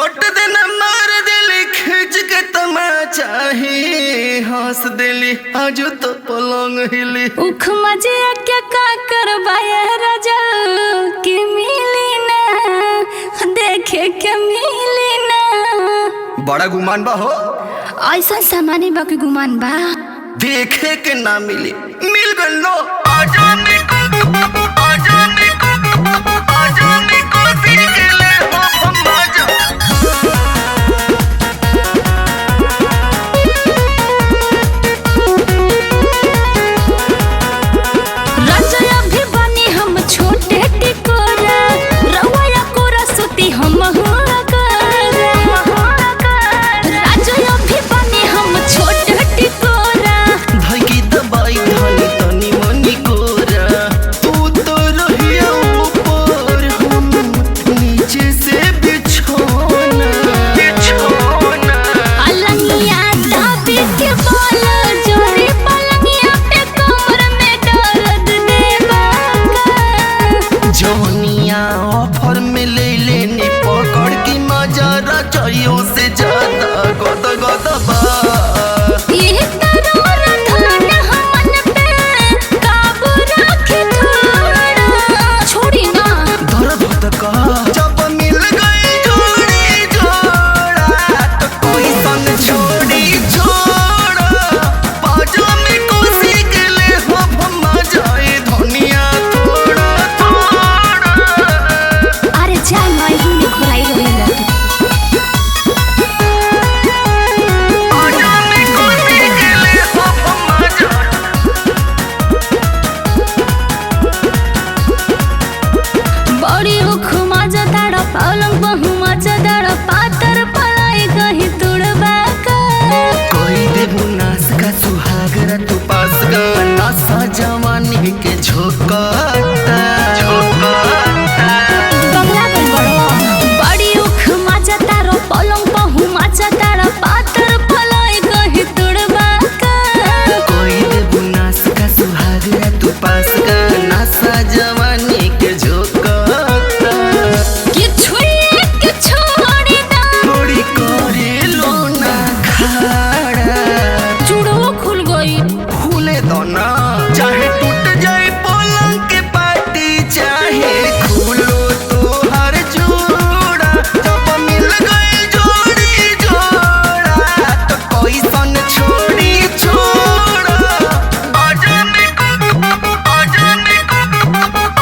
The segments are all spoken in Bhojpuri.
चोट देना मार दिली खींच के तमाचा ही हंस दिली आज तो पलंग हिली। उख मजे क्या का करवाया राजा कि मिली ना देखे के मिली ना। बड़ा गुमान बा हो ऐसा सामान्य बाकी गुमान बा देखे के ना मिली मिल गल नो आजा में आजा में आजा में कोसी के ले हो हम आजा। राजा अभी बनी हम छोटे टिकोरा रवैया कोरा सुती हम राजा अभी बनी हम छोटे टिकोरा भाई की दबाई धनी तनी मनी कोरा तू तो रहिया ऊपर हम नीचे से बिछोना अलंगिया दाबी के बोल जोरी पलंगिया पे कमर में दर्द देवा जौनिया ऑफर में ले लेनी पकड़ की मजा रचइयों से ज्यादा गद गद बा। ये तरह रखन हमन पे काबू रखे थोड़ा छोड़ी ना दर्द होता का जब मिल गई जोड़ी जोड़ा तो कोई सन छोड़ी छोड़ा बाजा में कोसी के ले हो हम जाए धनिया थोड़ा थोड़ा। अरे जा माही में खुलाई रहेला बाजा में कोसी के ले हो हम जाए बड़ी उख मजा दाड़ा पलंग बहु मजा दाड़ा पातर पलाई कहीं तुड़बा का कोई देबू नास का सुहागरा तू पास का नशा जवानी के झोंकता बंगला कर बड़ो बड़ी उख मजा तारो पलंग बहु मजा दाड़ा पातर पलाई कहीं तुड़बा का कोई देबू नास का सुहागरा तू पास का नशा जवानी के झोंकता कि छुए कि छोड़ी दा थोड़ी करे लो ना खाड़ा चूड़ो खुल गई फूले दो ना चाहे टूट जाए पलंग के पाटी चाहे खुलो तो हर जोड़ा जब मिल गए जोड़ी जोड़ा तो कोई सन छोड़ी छोड़ा आजा में आजा में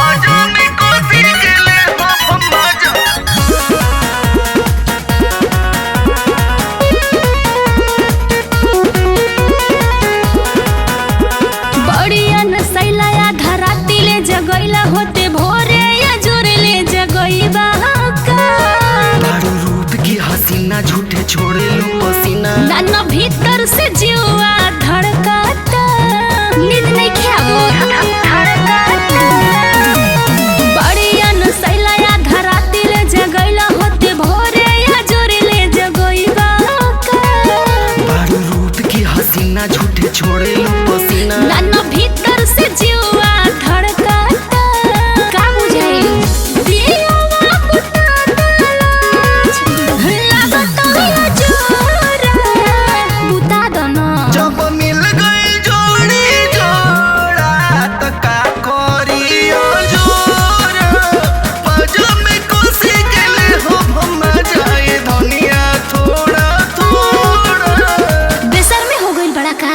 आजा में कोसी के ले हम आजा। बढ़िया नसैला या धराती ले जगैला होते भोरे या जोरे ले जगैबा का बारू रूप की हसीना झूठे छोड़े लो पसीना नन्ना भीतर से जीवा धड़काता नींद नहीं ख्याबो धड़काता बढ़िया नसैला या धराती ले जगैला होते भोरे या जोरे ले जगैबा का बारू रूप की हसीना झूठे छोड़े लो पसीना नन्ना भीतर से जीवा धड़काता का बुझाई दियावा बुताता लागता या जोरा बुता दना जब मिल गई जोड़ी जोड़ा तो का करियो जोरा बाजा में कोसी के ले हो हम जाए धनिया थोड़ा थोड़ा। बेसर में हो गइल बड़ा का